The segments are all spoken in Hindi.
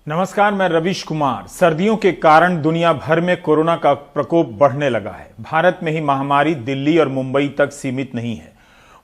नमस्कार, मैं रवीश कुमार। सर्दियों के कारण दुनिया भर में कोरोना का प्रकोप बढ़ने लगा है। भारत में ही महामारी दिल्ली और मुंबई तक सीमित नहीं है।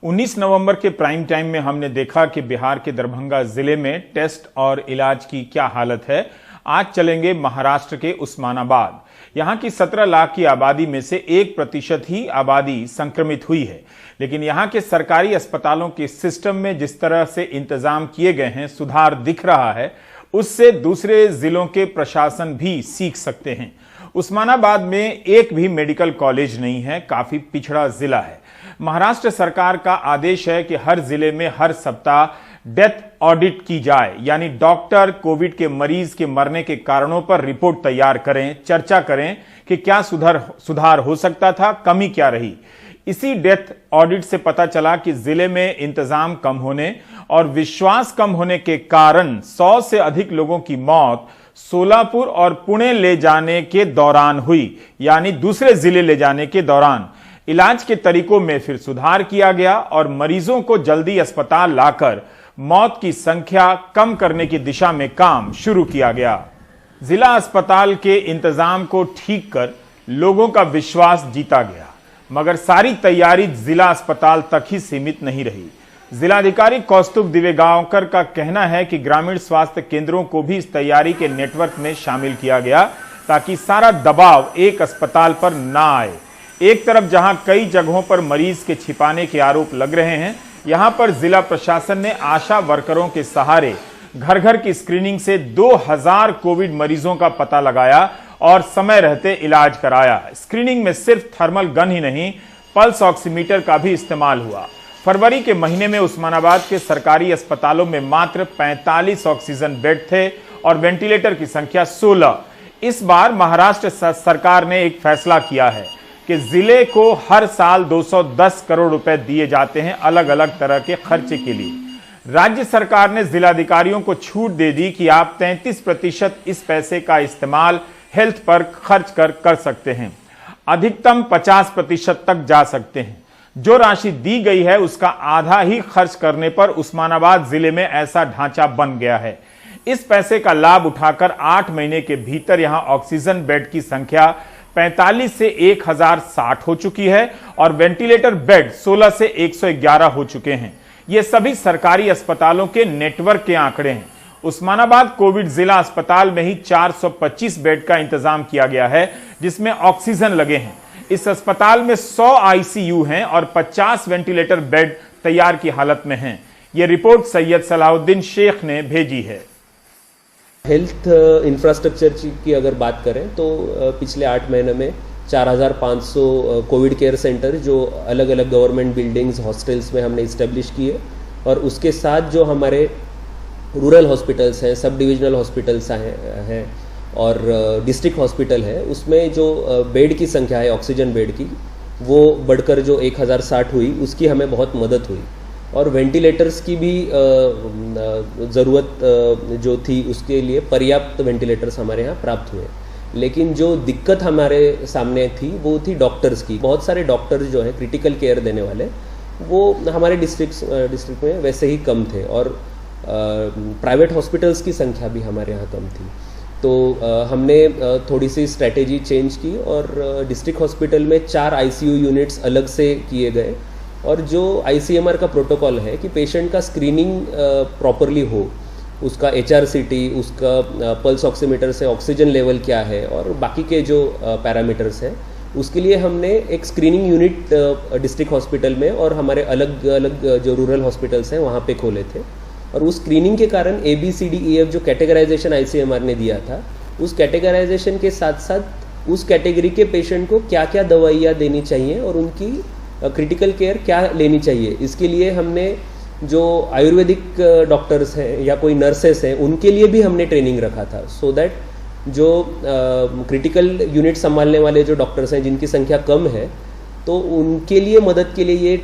19 नवंबर के प्राइम टाइम में हमने देखा कि बिहार के दरभंगा जिले में टेस्ट और इलाज की क्या हालत है। आज चलेंगे महाराष्ट्र के उस्मानाबाद। यहाँ की 17 लाख की आबादी में से 1% ही आबादी संक्रमित हुई है, लेकिन यहाँ के सरकारी अस्पतालों के सिस्टम में जिस तरह से इंतजाम किए गए हैं, सुधार दिख रहा है। उससे दूसरे जिलों के प्रशासन भी सीख सकते हैं। उस्मानाबाद में एक भी मेडिकल कॉलेज नहीं है, काफी पिछड़ा जिला है। महाराष्ट्र सरकार का आदेश है कि हर जिले में हर सप्ताह डेथ ऑडिट की जाए, यानी डॉक्टर कोविड के मरीज के मरने के कारणों पर रिपोर्ट तैयार करें, चर्चा करें कि क्या सुधार हो सकता था, कमी क्या रही। इसी डेथ ऑडिट से पता चला कि जिले में इंतजाम कम होने और विश्वास कम होने के कारण 100 से अधिक लोगों की मौत सोलापुर और पुणे ले जाने के दौरान हुई, यानी दूसरे जिले ले जाने के दौरान। इलाज के तरीकों में फिर सुधार किया गया और मरीजों को जल्दी अस्पताल लाकर मौत की संख्या कम करने की दिशा में काम शुरू किया गया। जिला अस्पताल के इंतजाम को ठीक कर लोगों का विश्वास जीता गया, मगर सारी तैयारी जिला अस्पताल तक ही सीमित नहीं रही। जिलाधिकारी कौस्तुभ दिवेगांवकर का कहना है कि ग्रामीण स्वास्थ्य केंद्रों को भी इस तैयारी के नेटवर्क में शामिल किया गया, ताकि सारा दबाव एक अस्पताल पर ना आए। एक तरफ जहां कई जगहों पर मरीज के छिपाने के आरोप लग रहे हैं, यहां पर जिला प्रशासन ने आशा वर्करों के सहारे घर घर की स्क्रीनिंग से 2000 कोविड मरीजों का पता लगाया और समय रहते इलाज कराया। स्क्रीनिंग में सिर्फ थर्मल गन ही नहीं, पल्स ऑक्सीमीटर का भी इस्तेमाल हुआ। फरवरी के महीने में उस्मानाबाद के सरकारी अस्पतालों में मात्र 45 ऑक्सीजन बेड थे और वेंटिलेटर की संख्या 16। इस बार महाराष्ट्र सरकार ने एक फैसला किया है कि जिले को हर साल 210 करोड़ रुपए दिए जाते हैं अलग अलग तरह के खर्चे के लिए। राज्य सरकार ने जिलाधिकारियों को छूट दे दी कि आप 33% इस पैसे का इस्तेमाल हेल्थ पर खर्च कर सकते हैं, अधिकतम 50% तक जा सकते हैं। जो राशि दी गई है उसका आधा ही खर्च करने पर उस्मानाबाद जिले में ऐसा ढांचा बन गया है। इस पैसे का लाभ उठाकर 8 महीने के भीतर यहां ऑक्सीजन बेड की संख्या 45 से 1060 हो चुकी है और वेंटिलेटर बेड 16 से 111 हो चुके हैं। ये सभी सरकारी अस्पतालों के नेटवर्क के आंकड़े हैं। उस्मानाबाद कोविड जिला अस्पताल में ही 425 बेड का इंतजाम किया गया है, जिसमें ऑक्सीजन लगे हैं। इस अस्पताल में 100 आईसीयू हैं और 50 वेंटिलेटर बेड तैयार की हालत में हैं। यह रिपोर्ट सैयद सलाहुद्दीन शेख ने भेजी है। हेल्थ इंफ्रास्ट्रक्चर की अगर बात करें तो पिछले 8 महीने में 4500 कोविड केयर सेंटर जो अलग अलग गवर्नमेंट बिल्डिंग्स, हॉस्टल्स में हमने इस्टेब्लिश किए, और उसके साथ जो हमारे रूरल हॉस्पिटल्स हैं, सब डिविजनल हॉस्पिटल्स हैं और डिस्ट्रिक्ट हॉस्पिटल है, उसमें जो बेड की संख्या है, ऑक्सीजन बेड की, वो बढ़कर जो 1060 हुई, उसकी हमें बहुत मदद हुई। और वेंटिलेटर्स की भी ज़रूरत जो थी, उसके लिए पर्याप्त वेंटिलेटर्स हमारे यहाँ प्राप्त हुए। लेकिन जो दिक्कत हमारे सामने थी वो थी डॉक्टर्स की। बहुत सारे डॉक्टर्स जो हैं क्रिटिकल केयर देने वाले, वो हमारे डिस्ट्रिक्ट में वैसे ही कम थे, और प्राइवेट हॉस्पिटल्स की संख्या भी हमारे यहाँ कम थी। तो हमने थोड़ी सी स्ट्रैटेजी चेंज की और डिस्ट्रिक्ट हॉस्पिटल में 4 आईसीयू यूनिट्स अलग से किए गए, और जो आईसीएमआर का प्रोटोकॉल है कि पेशेंट का स्क्रीनिंग प्रॉपरली हो, उसका एचआरसीटी, उसका पल्स ऑक्सीमीटर से ऑक्सीजन लेवल क्या है और बाकी के जो पैरामीटर्स हैं, उसके लिए हमने एक स्क्रीनिंग यूनिट डिस्ट्रिक्ट हॉस्पिटल में और हमारे अलग अलग जो रूरल हॉस्पिटल्स हैं वहाँ पे खोले थे। और उस स्क्रीनिंग के कारण ABCDEF जो कैटेगराइजेशन आईसीएमआर ने दिया था, उस कैटेगराइजेशन के साथ साथ उस कैटेगरी के पेशेंट को क्या क्या दवाइयाँ देनी चाहिए और उनकी क्रिटिकल केयर क्या लेनी चाहिए, इसके लिए हमने जो आयुर्वेदिक डॉक्टर्स हैं या कोई नर्सेस हैं, उनके लिए भी हमने ट्रेनिंग रखा था, सो दैट जो क्रिटिकल यूनिट संभालने वाले जो डॉक्टर्स हैं जिनकी संख्या कम है, तो उनके लिए मदद के लिए ये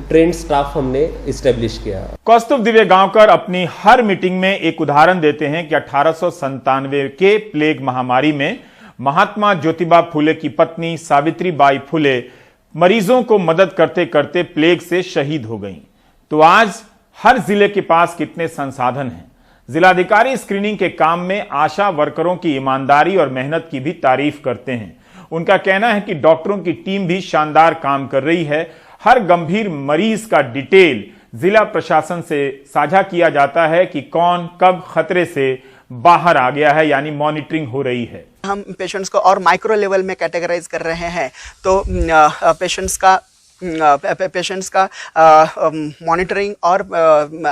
ट्रेंड स्टाफ हमने इस्टेब्लिश किया। कौस्तुभ दिवेगांवकर अपनी हर मीटिंग में एक उदाहरण देते हैं कि 1897 के प्लेग महामारी में महात्मा ज्योतिबा फुले की पत्नी सावित्रीबाई फुले मरीजों को मदद करते करते प्लेग से शहीद हो गईं। तो आज हर जिले के पास कितने संसाधन हैं। जिलाधिकारी स्क्रीनिंग के काम में आशा वर्करों की ईमानदारी और मेहनत की भी तारीफ करते हैं। उनका कहना है कि डॉक्टरों की टीम भी शानदार काम कर रही है। हर गंभीर मरीज का डिटेल जिला प्रशासन से साझा किया जाता है कि कौन कब खतरे से बाहर आ गया है, यानी मॉनिटरिंग हो रही है। हम पेशेंट्स को और माइक्रो लेवल में कैटेगराइज कर रहे हैं, तो पेशेंट्स का मॉनिटरिंग और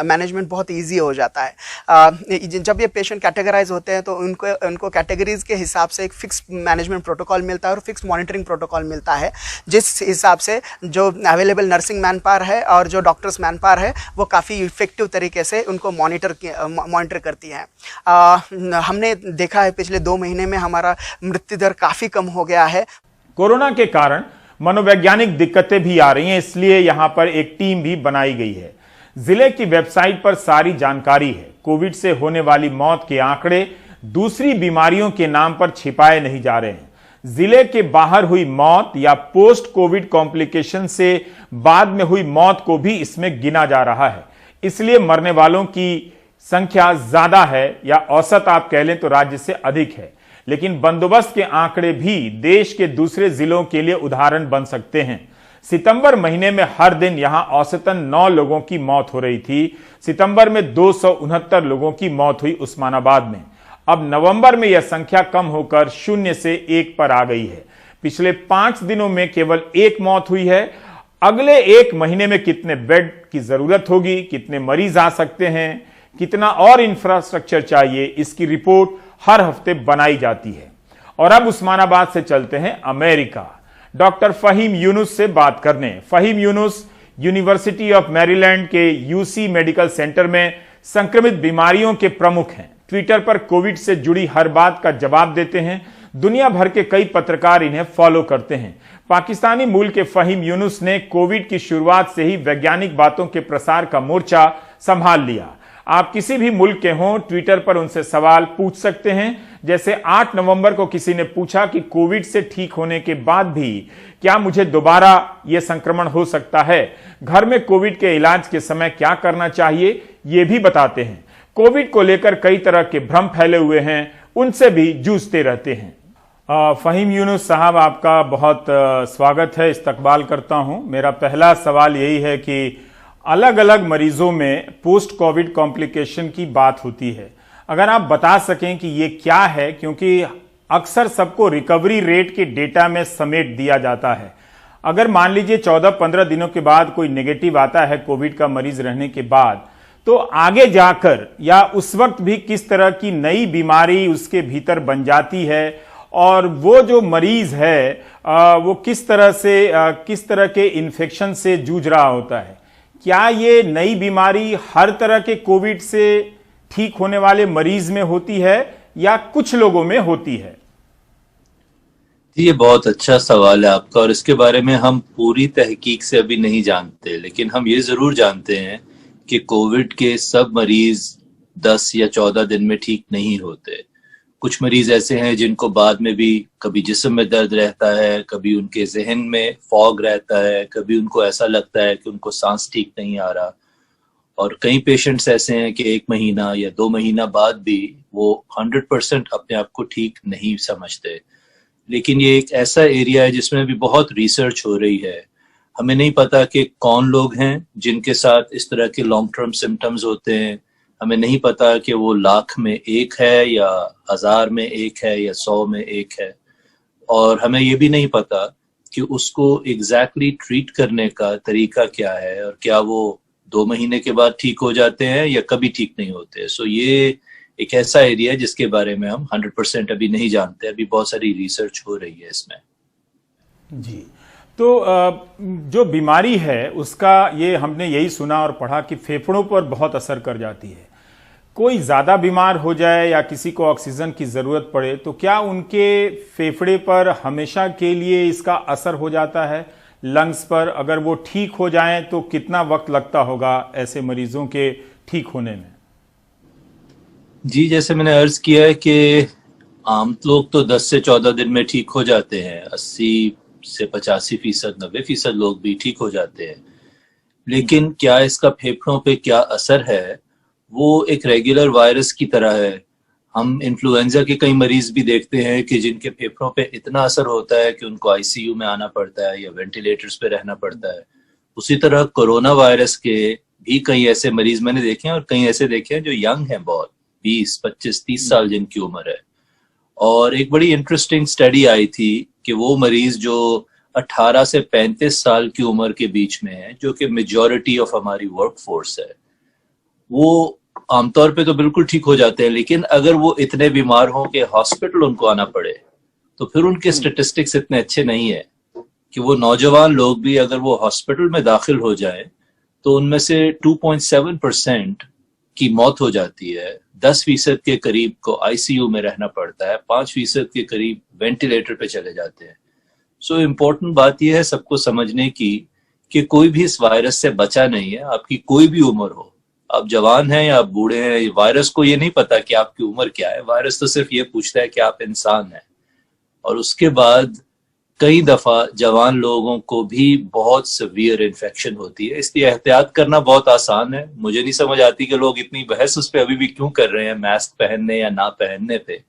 मैनेजमेंट बहुत इजी हो जाता है। जब ये पेशेंट कैटेगराइज होते हैं तो उनको कैटेगरीज के हिसाब से एक फिक्स मैनेजमेंट प्रोटोकॉल मिलता है और फिक्स मॉनिटरिंग प्रोटोकॉल मिलता है, जिस हिसाब से जो अवेलेबल नर्सिंग मैन पावर है और जो डॉक्टर्स मैन पावर है वो काफ़ी इफेक्टिव तरीके से उनको मॉनिटर करती है। हमने देखा है पिछले 2 महीने में हमारा मृत्यु दर काफ़ी कम हो गया है। कोरोना के कारण मनोवैज्ञानिक दिक्कतें भी आ रही हैं, इसलिए यहां पर एक टीम भी बनाई गई है। जिले की वेबसाइट पर सारी जानकारी है। कोविड से होने वाली मौत के आंकड़े दूसरी बीमारियों के नाम पर छिपाए नहीं जा रहे हैं। जिले के बाहर हुई मौत या पोस्ट कोविड कॉम्प्लिकेशन से बाद में हुई मौत को भी इसमें गिना जा रहा है। इसलिए मरने वालों की संख्या ज्यादा है, या औसत आप कह लें तो राज्य से अधिक है। लेकिन बंदोबस्त के आंकड़े भी देश के दूसरे जिलों के लिए उदाहरण बन सकते हैं। सितंबर महीने में हर दिन यहां औसतन 9 लोगों की मौत हो रही थी। सितंबर में 269 लोगों की मौत हुई उस्मानाबाद में। अब नवंबर में यह संख्या कम होकर 0 से 1 पर आ गई है। पिछले 5 दिनों में केवल 1 मौत हुई है। अगले 1 महीने में कितने बेड की जरूरत होगी, कितने मरीज आ सकते हैं, कितना और इंफ्रास्ट्रक्चर चाहिए, इसकी रिपोर्ट हर हफ्ते बनाई जाती है। और अब उस्मानाबाद से चलते हैं अमेरिका, डॉक्टर फहीम यूनुस से बात करने। Fahim Yunus university of Maryland के यूसी मेडिकल सेंटर में संक्रमित बीमारियों के प्रमुख हैं। ट्विटर पर कोविड से जुड़ी हर बात का जवाब देते हैं। दुनिया भर के कई पत्रकार इन्हें फॉलो करते हैं। पाकिस्तानी मूल के फहीम यूनुस ने कोविड की शुरुआत से ही वैज्ञानिक बातों के प्रसार का मोर्चा संभाल लिया। आप किसी भी मुल्क के हों, ट्विटर पर उनसे सवाल पूछ सकते हैं। जैसे 8 नवंबर को किसी ने पूछा कि कोविड से ठीक होने के बाद भी क्या मुझे दोबारा यह संक्रमण हो सकता है, घर में कोविड के इलाज के समय क्या करना चाहिए, ये भी बताते हैं। कोविड को लेकर कई तरह के भ्रम फैले हुए हैं, उनसे भी जूझते रहते हैं। फहीम यूनुस साहब, आपका बहुत स्वागत है, इस्तकबाल करता हूं। मेरा पहला सवाल यही है कि अलग अलग मरीजों में पोस्ट कोविड कॉम्प्लिकेशन की बात होती है, अगर आप बता सकें कि ये क्या है, क्योंकि अक्सर सबको रिकवरी रेट के डेटा में समेट दिया जाता है। अगर मान लीजिए 14-15 दिनों के बाद कोई नेगेटिव आता है कोविड का मरीज रहने के बाद, तो आगे जाकर या उस वक्त भी किस तरह की नई बीमारी उसके भीतर बन जाती है, और वो जो मरीज है वो किस तरह के इन्फेक्शन से जूझ रहा होता है। क्या ये नई बीमारी हर तरह के कोविड से ठीक होने वाले मरीज में होती है या कुछ लोगों में होती है? ये बहुत अच्छा सवाल है आपका, और इसके बारे में हम पूरी तहकीक से अभी नहीं जानते। लेकिन हम ये जरूर जानते हैं कि कोविड के सब मरीज 10 या 14 दिन में ठीक नहीं होते। कुछ मरीज ऐसे हैं जिनको बाद में भी कभी जिस्म में दर्द रहता है, कभी उनके जहन में फॉग रहता है, कभी उनको ऐसा लगता है कि उनको सांस ठीक नहीं आ रहा। और कई पेशेंट्स ऐसे हैं कि 1 महीना या 2 महीना बाद भी वो 100% अपने आप को ठीक नहीं समझते। लेकिन ये एक ऐसा एरिया है जिसमें भी बहुत रिसर्च हो रही है। हमें नहीं पता कि कौन लोग हैं जिनके साथ इस तरह के लॉन्ग टर्म सिम्टम्स होते हैं। हमें नहीं पता कि वो 1,00,000 में 1 है या 1000 में 1 है या 100 में 1 है। और हमें ये भी नहीं पता कि उसको एग्जैक्टली ट्रीट करने का तरीका क्या है, और क्या वो 2 महीने के बाद ठीक हो जाते हैं या कभी ठीक नहीं होते। सो ये एक ऐसा एरिया है जिसके बारे में हम 100% अभी नहीं जानते। अभी बहुत सारी रिसर्च हो रही है इसमें। जी, तो जो बीमारी है उसका ये हमने यही सुना और पढ़ा कि फेफड़ों पर बहुत असर कर जाती है। कोई ज्यादा बीमार हो जाए या किसी को ऑक्सीजन की जरूरत पड़े तो क्या उनके फेफड़े पर हमेशा के लिए इसका असर हो जाता है, लंग्स पर? अगर वो ठीक हो जाएं तो कितना वक्त लगता होगा ऐसे मरीजों के ठीक होने में? जी, जैसे मैंने अर्ज किया है कि आम लोग तो 10 से 14 दिन में ठीक हो जाते हैं। 80 से 85%, 90% लोग भी ठीक हो जाते हैं। लेकिन क्या इसका फेफड़ों पे क्या असर है, वो एक रेगुलर वायरस की तरह है। हम इन्फ्लुएंजा के कई मरीज भी देखते हैं कि जिनके फेफड़ों पे इतना असर होता है कि उनको आईसीयू में आना पड़ता है या वेंटिलेटर्स पे रहना पड़ता है। उसी तरह कोरोना वायरस के भी कई ऐसे मरीज मैंने देखे हैं, और कई ऐसे देखे हैं जो यंग हैं, बहुत 20, 25, 30 साल जिनकी उम्र है। और एक बड़ी इंटरेस्टिंग स्टडी आई थी कि वो मरीज जो 18 से 35 साल की उम्र के बीच में है, जो कि मेजॉरिटी ऑफ हमारी वर्क फोर्स है, वो आमतौर पे तो बिल्कुल ठीक हो जाते हैं, लेकिन अगर वो इतने बीमार हों कि हॉस्पिटल उनको आना पड़े, तो फिर उनके स्टेटिस्टिक्स इतने अच्छे नहीं है कि वो नौजवान लोग भी अगर वो हॉस्पिटल में दाखिल हो जाए तो उनमें से 2.7% की मौत हो जाती है, 10% के करीब को आईसीयू में रहना पड़ता है, 5% के करीब वेंटिलेटर पे चले जाते हैं। सो इम्पोर्टेंट बात यह है सबको समझने की कि कोई भी इस वायरस से बचा नहीं है, आपकी कोई भी उम्र हो, आप जवान हैं या आप बूढ़े हैं, वायरस को ये नहीं पता कि आपकी उम्र क्या है। वायरस तो सिर्फ ये पूछता है कि आप इंसान हैं। और उसके बाद कई दफा जवान लोगों को भी बहुत सीवियर इन्फेक्शन होती है, इसलिए एहतियात करना बहुत आसान है। मुझे नहीं समझ आती कि लोग इतनी बहस उस पर अभी भी क्यों कर रहे हैं, मास्क पहनने या ना पहनने पे,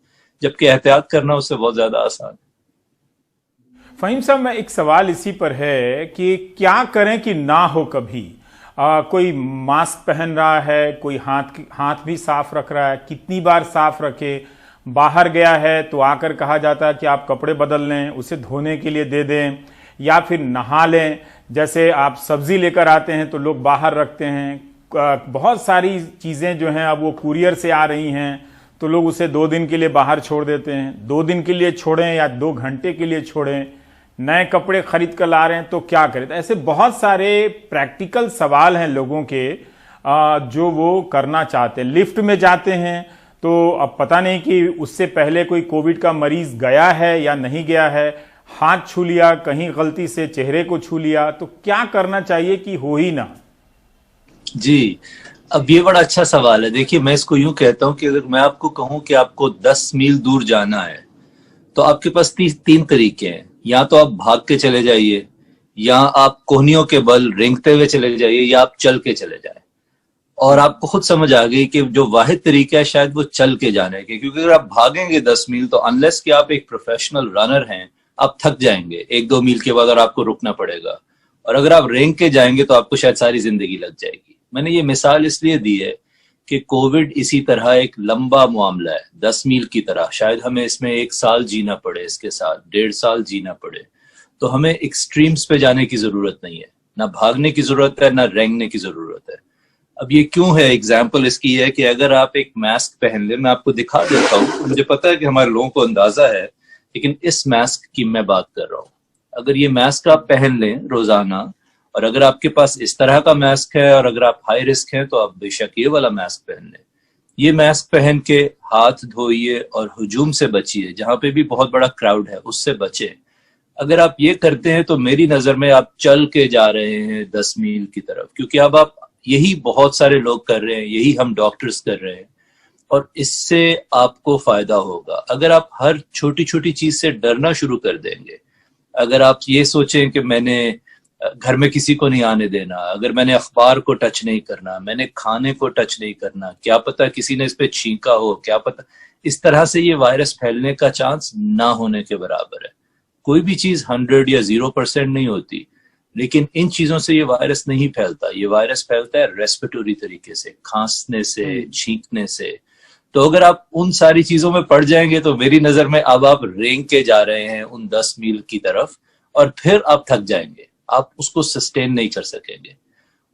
जबकि एहतियात करना उससे बहुत ज्यादा आसान है। फहीम साहब, मैं एक सवाल इसी पर है कि क्या करें कि ना हो कभी कोई मास्क पहन रहा है, कोई हाथ भी साफ रख रहा है, कितनी बार साफ रखे, बाहर गया है तो आकर कहा जाता है कि आप कपड़े बदल लें, उसे धोने के लिए दे दें या फिर नहा लें। जैसे आप सब्जी लेकर आते हैं तो लोग बाहर रखते हैं। बहुत सारी चीज़ें जो हैं अब वो कुरियर से आ रही हैं तो लोग उसे 2 दिन के लिए बाहर छोड़ देते हैं। 2 दिन के लिए छोड़ें या 2 घंटे के लिए छोड़ें, नए कपड़े खरीद कर ला रहे हैं तो क्या करें। तो ऐसे बहुत सारे प्रैक्टिकल सवाल हैं लोगों के जो वो करना चाहते हैं। लिफ्ट में जाते हैं तो अब पता नहीं कि उससे पहले कोई कोविड का मरीज गया है या नहीं गया है, हाथ छू लिया, कहीं गलती से चेहरे को छू लिया, तो क्या करना चाहिए कि हो ही ना। जी, अब ये बड़ा अच्छा सवाल है। देखिए, मैं इसको यूं कहता हूं कि अगर मैं आपको कहूं कि आपको 10 मील दूर जाना है तो आपके पास 3 तरीके हैं। या तो आप भाग के चले जाइए, या आप कोहनियों के बल रेंगते हुए चले जाइए, या आप चल के चले जाए। और आपको खुद समझ आ गई कि जो वाहिद तरीका है शायद वो चल के जाने के, क्योंकि अगर आप भागेंगे 10 मील तो अनलेस कि आप एक प्रोफेशनल रनर हैं, आप थक जाएंगे 1-2 मील के बाद और आपको रुकना पड़ेगा। और अगर आप रेंग के जाएंगे तो आपको शायद सारी जिंदगी लग जाएगी। मैंने ये मिसाल इसलिए दी है कि कोविड इसी तरह एक लंबा मामला है, 10 मील की तरह। शायद हमें इसमें 1 साल जीना पड़े, इसके साथ 1.5 साल जीना पड़े। तो हमें एक्सट्रीम्स पे जाने की जरूरत नहीं है, ना भागने की जरूरत है, ना रेंगने की जरूरत है। अब ये क्यों है, एग्जाम्पल इसकी है कि अगर आप एक मास्क पहन ले, मैं आपको दिखा देता हूँ, मुझे पता है कि हमारे लोगों को अंदाजा है, लेकिन इस मास्क की मैं बात कर रहा हूँ। अगर ये मास्क आप पहन लें रोजाना, और अगर आपके पास इस तरह का मास्क है और अगर आप हाई रिस्क हैं तो आप बेशक ये वाला मास्क पहन लें। ये मास्क पहन के हाथ धोइए और हुजूम से बचिए, जहां पे भी बहुत बड़ा क्राउड है उससे बचें। अगर आप ये करते हैं तो मेरी नजर में आप चल के जा रहे हैं 10 मील की तरफ, क्योंकि अब आप यही बहुत सारे लोग कर रहे हैं, यही हम डॉक्टर्स कर रहे हैं, और इससे आपको फायदा होगा। अगर आप हर छोटी छोटी चीज से डरना शुरू कर देंगे, अगर आप ये सोचें कि मैंने घर में किसी को नहीं आने देना, अगर मैंने अखबार को टच नहीं करना, मैंने खाने को टच नहीं करना, क्या पता किसी ने इस पे छींका हो, क्या पता, इस तरह से ये वायरस फैलने का चांस ना होने के बराबर है। कोई भी चीज 100 या 0% नहीं होती, लेकिन इन चीजों से ये वायरस नहीं फैलता। ये वायरस फैलता है रेस्पिरेटरी तरीके से, खांसने से, छींकने से। तो अगर आप उन सारी चीजों में पड़ जाएंगे तो मेरी नजर में अब आप रेंग के जा रहे हैं उन 10 मील की तरफ, और फिर आप थक जाएंगे, आप उसको सस्टेन नहीं कर सकेंगे।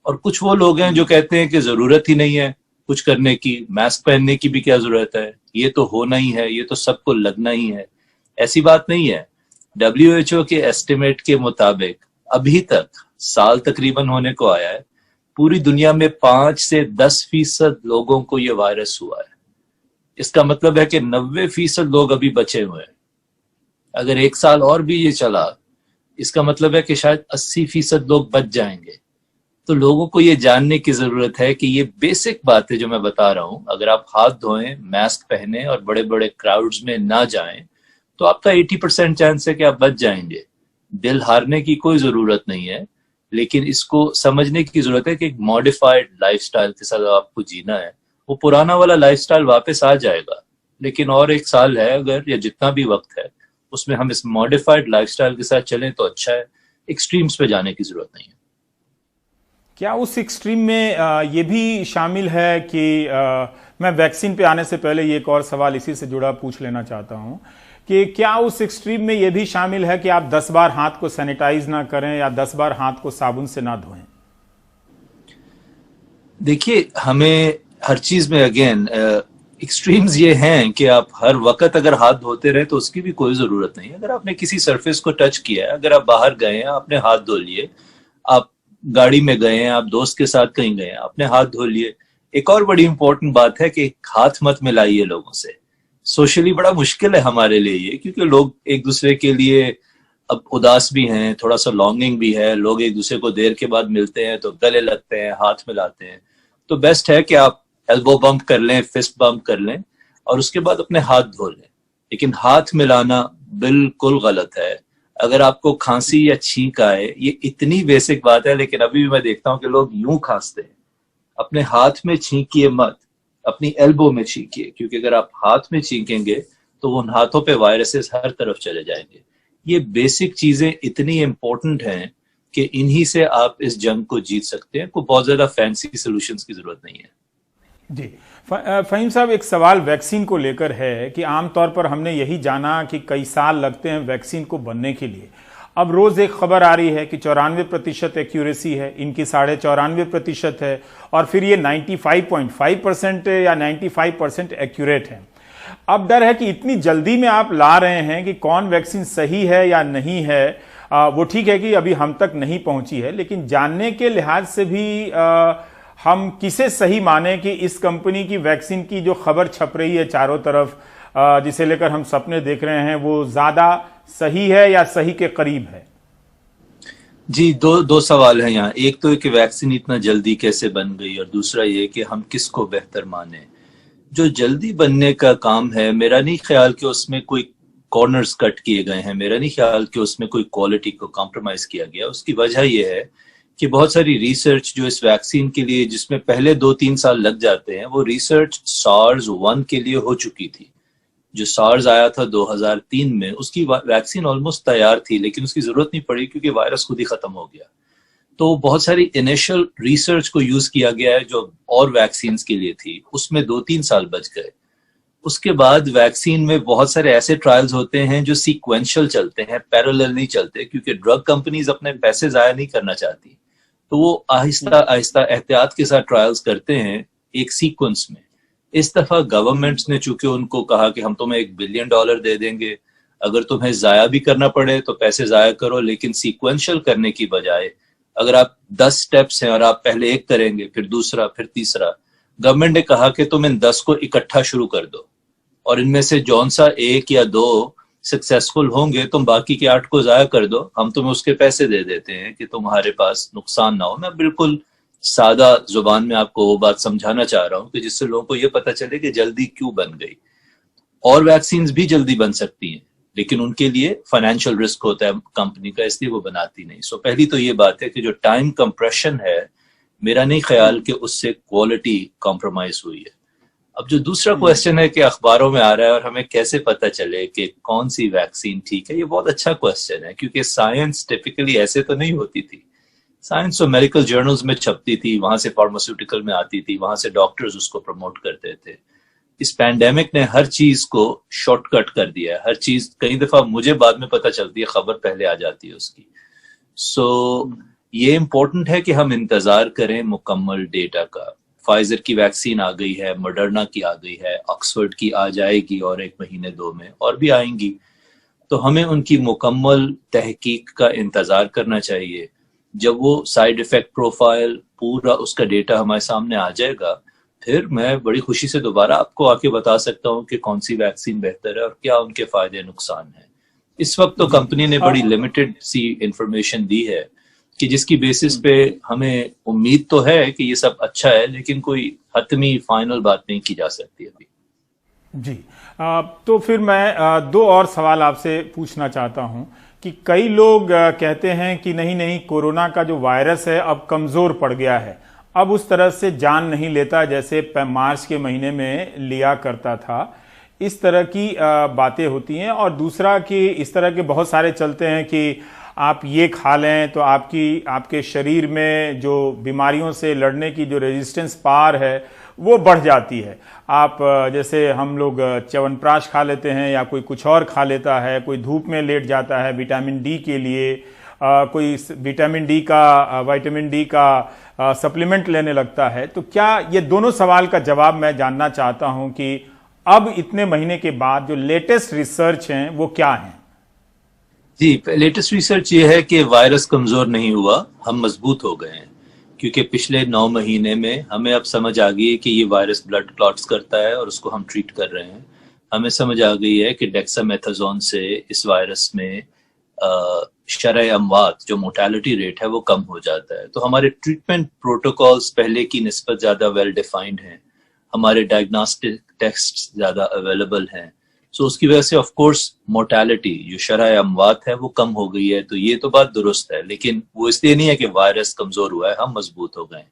और कुछ वो लोग हैं जो कहते हैं कि जरूरत ही नहीं है कुछ करने की, मास्क पहनने की भी क्या जरूरत है, ये तो होना ही है, ये तो सबको लगना ही है। ऐसी बात नहीं है। WHO के एस्टिमेट के मुताबिक अभी तक साल तकरीबन होने को आया है, पूरी दुनिया में 5 से 10% लोगों को ये वायरस हुआ है। इसका मतलब है कि 90% लोग अभी बचे हुए हैं। अगर 1 साल और भी ये चला, इसका मतलब है कि शायद 80% लोग बच जाएंगे। तो लोगों को ये जानने की जरूरत है कि ये बेसिक बातें जो मैं बता रहा हूं, अगर आप हाथ धोएं, मास्क पहने और बड़े बड़े क्राउड्स में ना जाएं, तो आपका 80% चांस है कि आप बच जाएंगे। दिल हारने की कोई जरूरत नहीं है, लेकिन इसको समझने की जरूरत है कि एक मॉडिफाइड लाइफस्टाइल के साथ आपको जीना है, वो पुराना वाला लाइफस्टाइल वापस आ जाएगा। लेकिन और एक साल है अगर, या जितना भी वक्त है, उसमें हम इस मॉडिफाइड लाइफस्टाइल के साथ चलें तो अच्छा है। एक्सट्रीम्स पे जाने की जरूरत नहीं है। क्या उस एक्सट्रीम में ये भी शामिल है कि मैं वैक्सीन पे आने से पहले ये एक और सवाल इसी से जुड़ा पूछ लेना चाहता हूं कि क्या उस एक्सट्रीम में ये भी शामिल है कि आप 10 बार हाथ को सैनिटाइज ना करें या 10 बार हाथ को साबुन से ना धोएं? देखिए, हमें हर चीज में अगेन एक्सट्रीम्स ये हैं कि आप हर वक्त अगर हाथ धोते रहे तो उसकी भी कोई जरूरत नहीं है। अगर आपने किसी सरफेस को टच किया है, अगर आप बाहर गए हैं, आपने हाथ धो लिए, आप गाड़ी में गए हैं, आप दोस्त के साथ कहीं गए हैं, आपने हाथ धो लिए। एक और बड़ी इंपॉर्टेंट बात है कि हाथ मत मिलाइए लोगों से। सोशली बड़ा मुश्किल है हमारे लिए ये, क्योंकि लोग एक दूसरे के लिए अब उदास भी हैं, थोड़ा सा लॉन्गिंग भी है। लोग एक दूसरे को देर के बाद मिलते हैं तो गले लगते हैं, हाथ मिलाते हैं। तो बेस्ट है कि आप एल्बो बम्प कर लें, फिस्ट बम्प कर लें और उसके बाद अपने हाथ धो लें। लेकिन हाथ मिलाना बिल्कुल गलत है। अगर आपको खांसी या छींक आए, ये इतनी बेसिक बात है, लेकिन अभी भी मैं देखता हूं कि लोग यूं खांसते हैं। अपने हाथ में छींकिए मत, अपनी एल्बो में छींकिए, क्योंकि अगर आप हाथ में छींकेंगे तो उन हाथों पे वायरसेस हर तरफ चले जाएंगे। ये बेसिक चीजें इतनी इंपॉर्टेंट हैं कि इन्हीं से आप इस जंग को जीत सकते हैं। कोई बहुत ज्यादा फैंसी सॉल्यूशंस की जरूरत नहीं है। जी फहीम साहब, एक सवाल वैक्सीन को लेकर है कि आमतौर पर हमने यही जाना कि कई साल लगते हैं वैक्सीन को बनने के लिए। अब रोज एक खबर आ रही है कि 94% एक्यूरेसी है, इनकी 94.5% है और फिर ये 95.5% या 95% एक्यूरेट है। अब डर है कि इतनी जल्दी में आप ला रहे हैं कि कौन वैक्सीन सही है या नहीं है। वो ठीक है कि अभी हम तक नहीं पहुंची है, लेकिन जानने के लिहाज से भी हम किसे सही माने कि इस कंपनी की वैक्सीन की जो खबर छप रही है चारों तरफ, जिसे लेकर हम सपने देख रहे हैं, वो ज्यादा सही है या सही के करीब है? जी, दो सवाल हैं यहाँ। एक तो है कि वैक्सीन इतना जल्दी कैसे बन गई, और दूसरा ये कि हम किसको बेहतर माने। जो जल्दी बनने का काम है, मेरा नहीं ख्याल कि उसमें कोई कॉर्नर्स कट किए गए हैं। मेरा नहीं ख्याल कि उसमें कोई क्वालिटी को कॉम्प्रोमाइज किया गया। उसकी वजह यह है कि बहुत सारी रिसर्च जो इस वैक्सीन के लिए, जिसमें पहले 2-3 साल लग जाते हैं, वो रिसर्च सार्स 1 के लिए हो चुकी थी। जो सार्स आया था 2003 में, उसकी वैक्सीन ऑलमोस्ट तैयार थी, लेकिन उसकी जरूरत नहीं पड़ी क्योंकि वायरस खुद ही खत्म हो गया। तो बहुत सारी इनिशियल रिसर्च को यूज किया गया है जो और वैक्सीन के लिए थी, उसमें 2-3 साल बच गए। उसके बाद वैक्सीन में बहुत सारे ऐसे ट्रायल्स होते हैं जो सीक्वेंशियल चलते हैं, पैरेलल नहीं चलते, क्योंकि ड्रग कंपनीज अपने पैसे जाया नहीं करना चाहती। तो वो आहिस्ता आहिस्ता एहतियात के साथ ट्रायल्स करते हैं एक सीक्वेंस में। इस दफा गवर्नमेंट्स ने चूंकि उनको कहा कि हम तुम्हें $1 बिलियन दे देंगे, अगर तुम्हें जाया भी करना पड़े तो पैसे जाया करो, लेकिन सीक्वेंशियल करने की बजाय अगर आप 10 स्टेप्स हैं और आप पहले एक करेंगे, फिर दूसरा, फिर तीसरा, गवर्नमेंट ने कहा कि तुम इन 10 को इकट्ठा शुरू कर दो और इनमें से जौन सा 1 या 2 सक्सेसफुल होंगे, तुम बाकी के 8 को जाया कर दो, हम तुम्हें उसके पैसे दे देते हैं कि तुम्हारे पास नुकसान ना हो। मैं बिल्कुल सादा जुबान में आपको वो बात समझाना चाह रहा हूं कि जिससे लोगों को ये पता चले कि जल्दी क्यों बन गई। और वैक्सीन भी जल्दी बन सकती हैं, लेकिन उनके लिए फाइनेंशियल रिस्क होता है कंपनी का, इसलिए वो बनाती नहीं। सो पहली तो ये बात है कि जो टाइम कंप्रेशन है, मेरा नहीं ख्याल कि उससे क्वालिटी कॉम्प्रोमाइज हुई है। अब जो दूसरा क्वेश्चन है कि अखबारों में आ रहा है और हमें कैसे पता चले कि कौन सी वैक्सीन ठीक है, ये बहुत अच्छा क्वेश्चन है, क्योंकि साइंस टिपिकली ऐसे तो नहीं होती थी। साइंस तो मेडिकल जर्नल्स में छपती थी, वहां से फार्मास्यूटिकल में आती थी, वहां से डॉक्टर्स उसको प्रमोट करते थे। इस पैंडेमिक ने हर चीज को शॉर्टकट कर दिया है। हर चीज कई दफा मुझे बाद में पता चलती है, खबर पहले आ जाती है उसकी। सो ये इंपॉर्टेंट है कि हम इंतजार करें मुकम्मल डेटा का। फाइजर की वैक्सीन आ गई है, मॉडर्ना की आ गई है, ऑक्सफोर्ड की आ जाएगी और 1 महीने 2 में और भी आएंगी। तो हमें उनकी मुकम्मल तहकीक का इंतजार करना चाहिए। जब वो साइड इफेक्ट प्रोफाइल पूरा उसका डेटा हमारे सामने आ जाएगा, फिर मैं बड़ी खुशी से दोबारा आपको आके बता सकता हूँ कि कौन सी वैक्सीन बेहतर है और क्या उनके फायदे नुकसान है। इस वक्त तो कंपनी ने बड़ी लिमिटेड सी इंफॉर्मेशन दी है कि जिसकी बेसिस पे हमें उम्मीद तो है कि ये सब अच्छा है, लेकिन कोई हतमी फाइनल बात नहीं की जा सकती अभी। जी तो फिर मैं 2 और सवाल आपसे पूछना चाहता हूं कि कई लोग कहते हैं कि नहीं कोरोना का जो वायरस है अब कमजोर पड़ गया है, अब उस तरह से जान नहीं लेता जैसे मार्च के महीने में लिया करता था। इस तरह की बातें होती हैं। और दूसरा कि इस तरह के बहुत सारे चलते हैं कि आप ये खा लें तो आपके शरीर में जो बीमारियों से लड़ने की जो रेजिस्टेंस पावर है वो बढ़ जाती है। आप जैसे हम लोग च्यवनप्राश खा लेते हैं या कोई कुछ और खा लेता है, कोई धूप में लेट जाता है विटामिन डी के लिए, कोई विटामिन डी का सप्लीमेंट लेने लगता है। तो क्या ये दोनों सवाल का जवाब मैं जानना चाहता हूं कि अब इतने महीने के बाद जो लेटेस्ट रिसर्च हैं वो क्या हैं? जी, लेटेस्ट रिसर्च ये है कि वायरस कमजोर नहीं हुआ, हम मजबूत हो गए हैं। क्योंकि पिछले 9 महीने में हमें अब समझ आ गई है कि ये वायरस ब्लड क्लॉट्स करता है और उसको हम ट्रीट कर रहे हैं। हमें समझ आ गई है कि डेक्सामेथासोन से इस वायरस में शरह अमवात जो मोर्टेलिटी रेट है वो कम हो जाता है। तो हमारे ट्रीटमेंट प्रोटोकॉल्स पहले की निस्बत ज्यादा वेल डिफाइंड हैं, हमारे डायग्नोस्टिक टेस्ट ज्यादा अवेलेबल हैं। सो उसकी वजह से ऑफ कोर्स मोर्टेलिटी जो शरह अमवात है वो कम हो गई है। तो ये तो बात दुरुस्त है, लेकिन वो इसलिए नहीं है कि वायरस कमजोर हुआ है, हम मजबूत हो गए।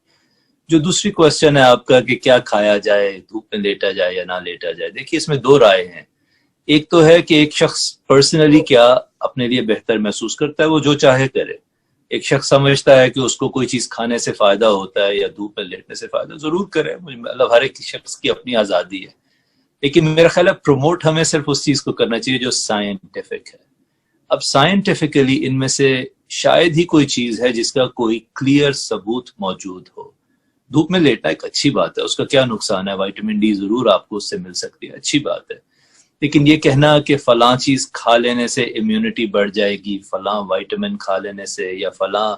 जो दूसरी क्वेश्चन है आपका कि क्या खाया जाए, धूप में लेटा जाए या ना लेटा जाए, देखिए इसमें 2 राय हैं। एक तो है कि एक शख्स पर्सनली क्या अपने लिए बेहतर महसूस करता है, वो जो चाहे करे। एक शख्स समझता है कि उसको कोई चीज खाने से फायदा होता है या धूप में लेटने से फायदा, जरूर करे, मतलब हर एक शख्स की अपनी आजादी है। लेकिन मेरा ख्याल है प्रमोट हमें सिर्फ उस चीज को करना चाहिए जो साइंटिफिक है। अब साइंटिफिकली इनमें से शायद ही कोई चीज है जिसका कोई क्लियर सबूत मौजूद हो। धूप में लेटना एक अच्छी बात है, उसका क्या नुकसान है, विटामिन डी जरूर आपको उससे मिल सकती है, अच्छी बात है। लेकिन ये कहना कि फलां चीज खा लेने से इम्यूनिटी बढ़ जाएगी, फलां विटामिन खा लेने से या फलां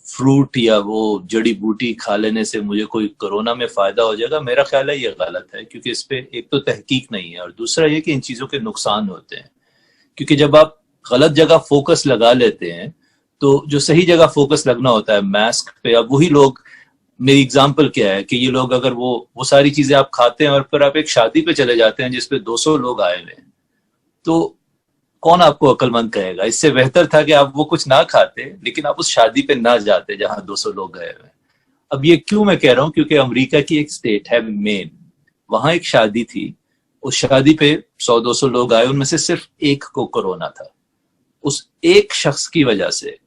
फ्रूट या वो जड़ी बूटी खा लेने से मुझे कोई कोरोना में फायदा हो जाएगा, मेरा ख्याल है ये गलत है। क्योंकि इस पे एक तो तहकीक नहीं है और दूसरा ये कि इन चीजों के नुकसान होते हैं। क्योंकि जब आप गलत जगह फोकस लगा लेते हैं तो जो सही जगह फोकस लगना होता है मास्क पे, अब वही लोग, मेरी एग्जाम्पल क्या है कि ये लोग अगर वो सारी चीजें आप खाते हैं और फिर आप एक शादी पे चले जाते हैं जिसपे 200 लोग आए हुए हैं, तो कौन आपको अक्लमंद कहेगा? इससे बेहतर था कि आप वो कुछ ना खाते लेकिन आप उस शादी पे ना जाते जहां 200 लोग गए हुए हैं। अब ये क्यों मैं कह रहा हूं, क्योंकि अमेरिका की एक स्टेट है मेन, वहां एक शादी थी, उस शादी पे 100-200 लोग आए, उनमें से सिर्फ एक को कोरोना था। उस एक शख्स की वजह से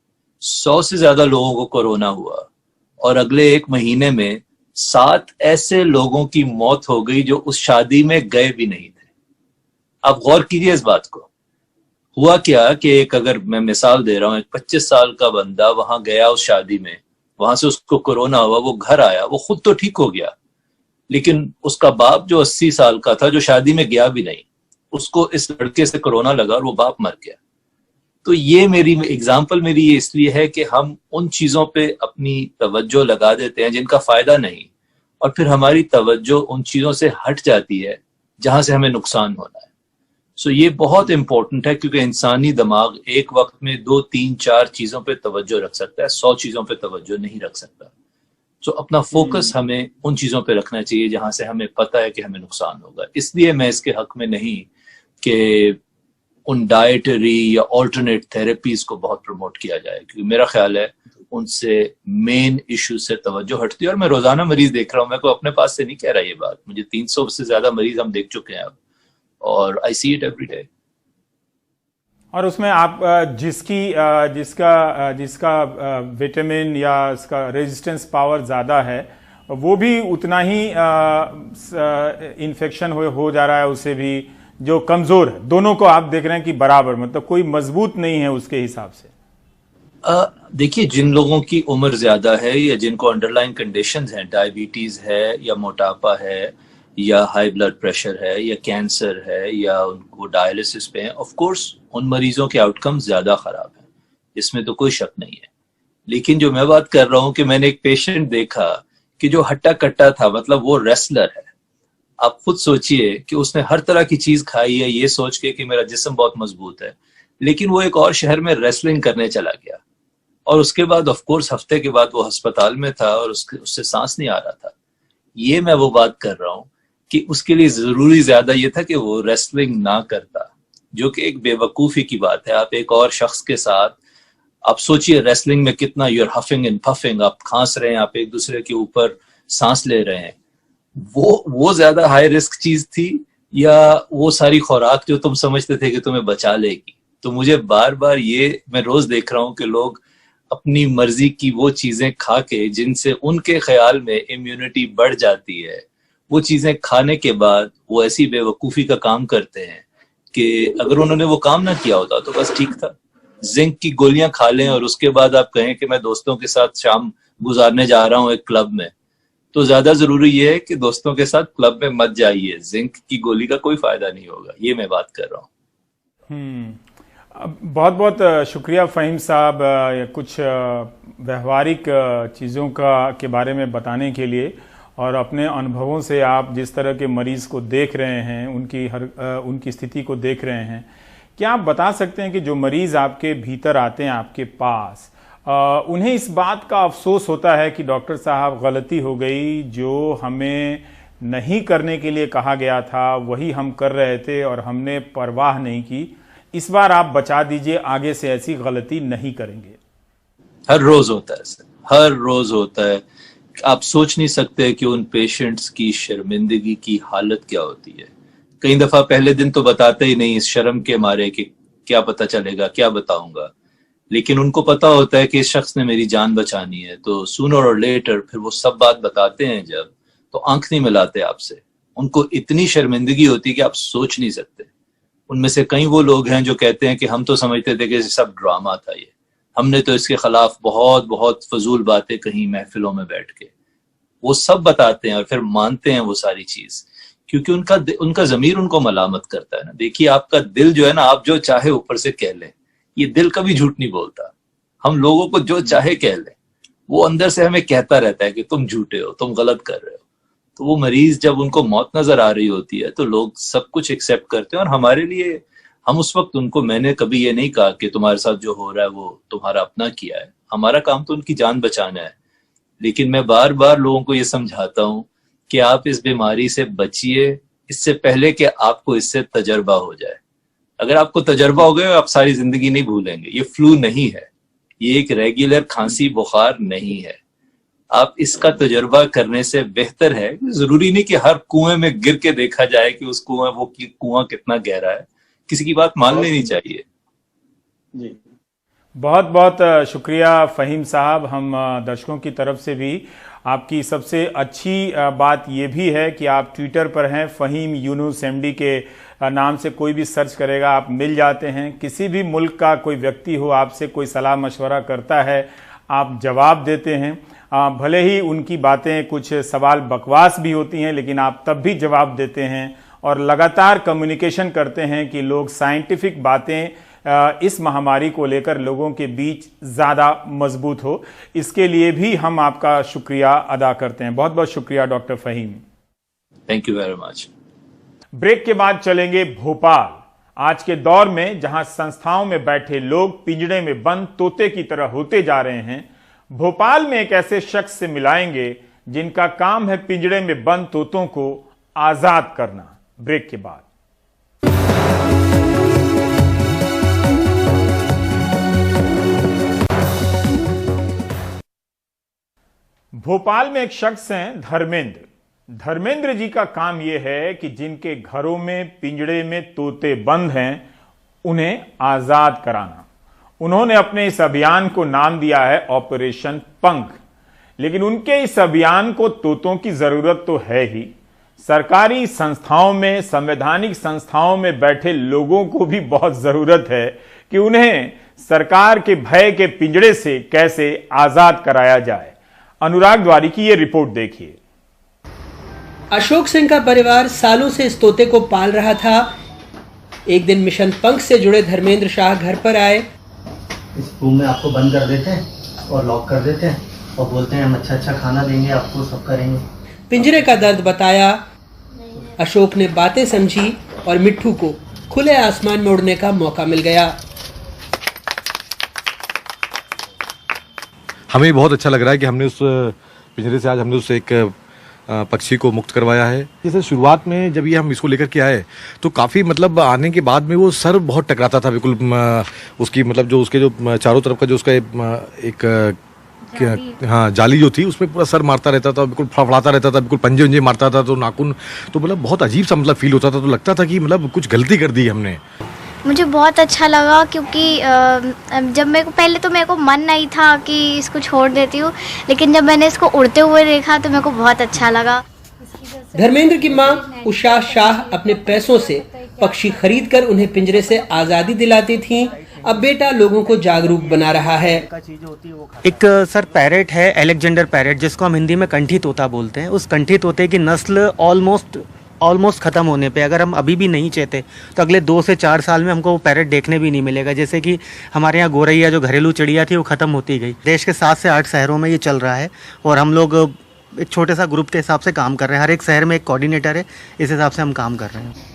100 से ज्यादा लोगों को कोरोना हुआ और अगले 1 महीने में 7 ऐसे लोगों की मौत हो गई जो उस शादी में गए भी नहीं थे। आप गौर कीजिए इस बात को। हुआ क्या कि एक, अगर मैं मिसाल दे रहा हूं, एक 25 साल का बंदा वहां गया उस शादी में, वहां से उसको कोरोना हुआ, वो घर आया, वो खुद तो ठीक हो गया, लेकिन उसका बाप जो 80 साल का था, जो शादी में गया भी नहीं, उसको इस लड़के से कोरोना लगा और वो बाप मर गया। तो ये मेरी एग्जाम्पल मेरी ये इसलिए है कि हम उन चीजों पे अपनी तवज्जो लगा देते हैं जिनका फायदा नहीं, और फिर हमारी तवज्जो उन चीजों से हट जाती है जहां से हमें नुकसान होना है। सो ये बहुत इंपॉर्टेंट है, क्योंकि इंसानी दिमाग एक वक्त में 2, 3, 4 चीजों पे तवज्जो रख सकता है, 100 चीजों पे तवज्जो नहीं रख सकता। सो अपना फोकस हमें उन चीजों पे रखना चाहिए जहां से हमें पता है कि हमें नुकसान होगा। इसलिए मैं इसके हक में नहीं कि उन डाइटरी या ऑल्टरनेट थेरेपीज को बहुत प्रमोट किया जाए, क्योंकि मेरा ख्याल है उनसे मेन इशू से तवज्जो हटती है। और मैं रोजाना मरीज देख रहा हूं, मैं को अपने पास से नहीं कह रहा ये बात, मुझे 300 से ज्यादा मरीज हम देख चुके हैं अब, और आई सी इट एवरी डे। और उसमें आप जिसका विटामिन या इसका रेजिस्टेंस पावर ज़्यादा है, वो भी उतना ही इन्फेक्शन हो जा रहा है उससे भी। जो कमज़ोर है, दोनों को आप देख रहे हैं कि बराबर, मतलब कोई मजबूत नहीं है उसके हिसाब से। देखिए, जिन लोगों की उम्र ज़्यादा है या जिनको अंडरलाइन कंडीशंस हैं, डायबिटीज़ है या मोटापा है या हाई ब्लड प्रेशर है या कैंसर है या उनको डायलिसिस पे हैं, ऑफ कोर्स उन मरीजों के आउटकम्स ज़्यादा ख़राब हैं, इसमें तो कोई शक नहीं है। लेकिन जो मैं बात कर रहा हूँ कि मैंने एक पेशेंट देखा कि जो हट्टा कट्टा था, मतलब वो रेसलर है। आप खुद सोचिए कि उसने हर तरह की चीज खाई है ये सोच के कि मेरा जिस्म बहुत मजबूत है, लेकिन वो एक और शहर में रेसलिंग करने चला गया और उसके बाद ऑफ कोर्स हफ्ते के बाद वो अस्पताल में था और उससे सांस नहीं आ रहा था। ये मैं वो बात कर रहा हूँ कि उसके लिए जरूरी ज्यादा ये था कि वो रेसलिंग ना करता, जो कि एक बेवकूफी की बात है। आप एक और शख्स के साथ आप सोचिए रेसलिंग में कितना यूर हफिंग एंड पफिंग, आप खांस रहे हैं, आप एक दूसरे के ऊपर सांस ले रहे हैं, वो ज्यादा हाई रिस्क चीज थी या वो सारी खुराक जो तुम समझते थे कि तुम्हें बचा लेगी? तो मुझे बार बार ये मैं रोज देख रहा हूं कि लोग अपनी मर्जी की वो चीजें खा के जिनसे उनके ख्याल में इम्यूनिटी बढ़ जाती है, वो चीजें खाने के बाद वो ऐसी बेवकूफी का काम करते हैं कि अगर उन्होंने वो काम ना किया होता तो बस ठीक था। जिंक की गोलियां खा लें और उसके बाद आप कहें कि मैं दोस्तों के साथ शाम गुजारने जा रहा हूं एक क्लब में, तो ज्यादा जरूरी ये है कि दोस्तों के साथ क्लब में मत जाइए, जिंक की गोली का कोई फायदा नहीं होगा। ये मैं बात कर रहा हूँ। बहुत बहुत शुक्रिया फ़हीम साहब, कुछ व्यवहारिक चीज़ों के बारे में बताने के लिए, और अपने अनुभवों से आप जिस तरह के मरीज़ को देख रहे हैं, उनकी स्थिति को देख रहे हैं, क्या आप बता सकते हैं कि जो मरीज़ आपके भीतर आते हैं आपके पास, उन्हें इस बात का अफसोस होता है कि डॉक्टर साहब गलती हो गई, जो हमें नहीं करने के लिए कहा गया था वही हम कर रहे थे और हमने परवाह नहीं की, इस बार आप बचा दीजिए, आगे से ऐसी गलती नहीं करेंगे? हर रोज होता है सर, हर रोज होता है। आप सोच नहीं सकते कि उन पेशेंट्स की शर्मिंदगी की हालत क्या होती है। कई दफा पहले दिन तो बताते ही नहीं, इस शर्म के मारे कि क्या पता चलेगा, क्या बताऊंगा, लेकिन उनको पता होता है कि इस शख्स ने मेरी जान बचानी है, तो सूनर और लेटर फिर वो सब बात बताते हैं जब, तो आंख नहीं मिलाते आपसे। उनको इतनी शर्मिंदगी होती है कि आप सोच नहीं सकते। उनमें से कई वो लोग हैं जो कहते हैं कि हम तो समझते थे कि सब ड्रामा था, ये हमने तो इसके खिलाफ बहुत बहुत फजूल बातें कहीं महफिलों में बैठ के। वो सब बताते हैं और फिर मानते हैं वो सारी चीज, क्योंकि उनका जमीर उनको मलामत करता है ना। देखिए आपका दिल जो है ना, आप जो चाहे ऊपर से कह लें, ये दिल कभी झूठ नहीं बोलता। हम लोगों को जो चाहे कह लें, वो अंदर से हमें कहता रहता है कि तुम झूठे हो, तुम गलत कर रहे हो। तो वो मरीज जब उनको मौत नजर आ रही होती है तो लोग सब कुछ एक्सेप्ट करते हैं, और हमारे लिए, हम उस वक्त उनको, मैंने कभी ये नहीं कहा कि तुम्हारे साथ जो हो रहा है वो तुम्हारा अपना किया है, हमारा काम तो उनकी जान बचाना है। लेकिन मैं बार बार लोगों को ये समझाता हूं कि आप इस बीमारी से बचिए इससे पहले कि आपको इससे तजर्बा हो जाए। अगर आपको तजर्बा हो गया, आप सारी जिंदगी नहीं भूलेंगे। ये फ्लू नहीं है, ये एक रेगुलर खांसी बुखार नहीं है। आप इसका तजर्बा करने से बेहतर है, जरूरी नहीं कि हर कुएं में गिर के देखा जाए कि उस कुआं कितना गहरा है। किसी की बात मान लेनी चाहिए। जी, बहुत बहुत शुक्रिया फ़हीम साहब। हम दर्शकों की तरफ से भी आपकी सबसे अच्छी बात ये भी है कि आप ट्विटर पर हैं, फ़हीम यूनुस MD के नाम से कोई भी सर्च करेगा आप मिल जाते हैं। किसी भी मुल्क का कोई व्यक्ति हो, आपसे कोई सलाह मशवरा करता है, आप जवाब देते हैं। भले ही उनकी बातें कुछ सवाल बकवास भी होती हैं, लेकिन आप तब भी जवाब देते हैं और लगातार कम्युनिकेशन करते हैं कि लोग साइंटिफिक बातें इस महामारी को लेकर लोगों के बीच ज़्यादा मजबूत हो। इसके लिए भी हम आपका शुक्रिया अदा करते हैं। बहुत बहुत शुक्रिया doctor Fahim. Thank you very much. Break के बाद चलेंगे भोपाल। आज के दौर में जहां संस्थाओं में बैठे लोग पिंजड़े में बंद तोते की तरह होते जा रहे हैं, भोपाल में एक ऐसे शख्स से मिलाएंगे जिनका काम है पिंजड़े में बंद तोतों को आजाद करना। ब्रेक के बाद। भोपाल में एक शख्स हैं धर्मेंद्र। धर्मेंद्र जी का काम यह है कि जिनके घरों में पिंजड़े में तोते बंद हैं, उन्हें आजाद कराना। उन्होंने अपने इस अभियान को नाम दिया है ऑपरेशन पंख। लेकिन उनके इस अभियान को तोतों की जरूरत तो है ही, सरकारी संस्थाओं में, संवैधानिक संस्थाओं में बैठे लोगों को भी बहुत जरूरत है कि उन्हें सरकार के भय के पिंजड़े से कैसे आजाद कराया जाए। अनुराग द्वारी की यह रिपोर्ट देखिए। अशोक सिंह का परिवार सालों से इस तोते को पाल रहा था। एक दिन मिशन पंख से जुड़े धर्मेंद्र शाह घर पर आए। इस रूम में आपको बंद कर देते हैं और लॉक कर देते हैं और बोलते हैं हम अच्छा अच्छा खाना देंगे आपको, सब करेंगे। पिंजरे का दर्द बताया। अशोक ने बातें समझी और मिट्ठू को खुले आसमान में उड़ने का मौका मिल गया। हमें बहुत अच्छा लग रहा है कि हमने उस पिंजरे से आज हमने उसे एक पक्षी को मुक्त करवाया है। जैसे शुरुआत में जब ये हम इसको लेकर के आए तो काफ़ी मतलब आने के बाद में वो सर बहुत टकराता था बिल्कुल, उसकी मतलब जो उसके जो चारों तरफ का जो उसका एक हाँ जाली जो थी उसमें पूरा सर मारता रहता था, बिल्कुल फड़फड़ाता रहता था, बिल्कुल पंजे उंजे मारता था, तो नाखून तो मतलब बहुत अजीब सा मतलब फील होता था, तो लगता था कि मतलब कुछ गलती कर दी हमने। मुझे बहुत अच्छा लगा क्योंकि जब मेरे को मन नहीं था कि इसको छोड़ देती हूँ, लेकिन जब मैंने इसको उड़ते हुए देखा तो मेरे को बहुत अच्छा लगा। धर्मेंद्र की मां उषा शाह अपने पैसों से पक्षी खरीदकर उन्हें पिंजरे से आजादी दिलाती थीं। अब बेटा लोगों को जागरूक बना रहा है। एक सर पैरेट है, अलेक्जेंडर पैरेट, जिसको हम हिंदी में कंठी तोता बोलते हैं। उस कंठी तोते की नस्ल ऑलमोस्ट खत्म होने पे, अगर हम अभी भी नहीं चाहते तो अगले 2 से 4 साल में हमको वो पैरेट देखने भी नहीं मिलेगा। जैसे कि हमारे यहाँ गोरैया जो घरेलू चिड़िया थी वो खत्म होती गई। देश के 7 से 8 शहरों में ये चल रहा है और हम लोग एक छोटे सा ग्रुप के हिसाब से काम कर रहे हैं। हर एक शहर में एक कोऑर्डिनेटर है, इस हिसाब से हम काम कर रहे हैं।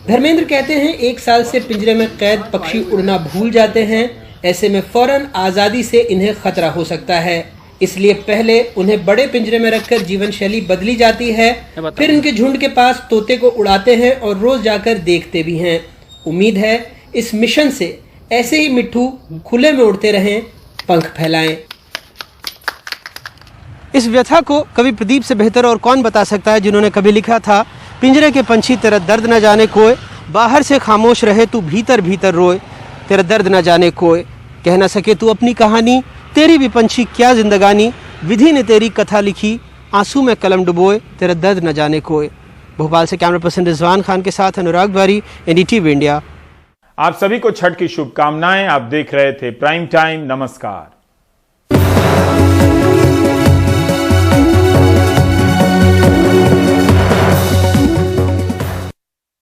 धर्मेंद्र कहते हैं 1 साल से पिंजरे में कैद पक्षी उड़ना भूल जाते हैं। ऐसे में फौरन आज़ादी से इन्हें खतरा हो सकता है, इसलिए पहले उन्हें बड़े पिंजरे में रखकर जीवन शैली बदली जाती है, फिर इनके झुंड के पास तोते को उड़ाते हैं और रोज जाकर देखते भी हैं। उम्मीद है इस मिशन से ऐसे ही मिट्ठू खुले में उड़ते रहें, पंख फैलाएं। इस व्यथा को कवि प्रदीप से बेहतर और कौन बता सकता है, जिन्होंने कभी लिखा था, पिंजरे के पंछी तेरा दर्द न जाने कोय, बाहर से खामोश रहे तू भीतर भीतर रोए, तेरा दर्द न जाने कोय, कह न सके तू अपनी कहानी, तेरी भी पंछी क्या जिंदगानी, विधि ने तेरी कथा लिखी, आंसू में कलम डुबोए, तेरा दर्द न जाने कोय। भोपाल से कैमरा पर्सन रिजवान खान के साथ अनुराग द्वारी, NDTV इंडिया। आप सभी को छठ की शुभकामनाएं। आप देख रहे थे प्राइम टाइम। नमस्कार।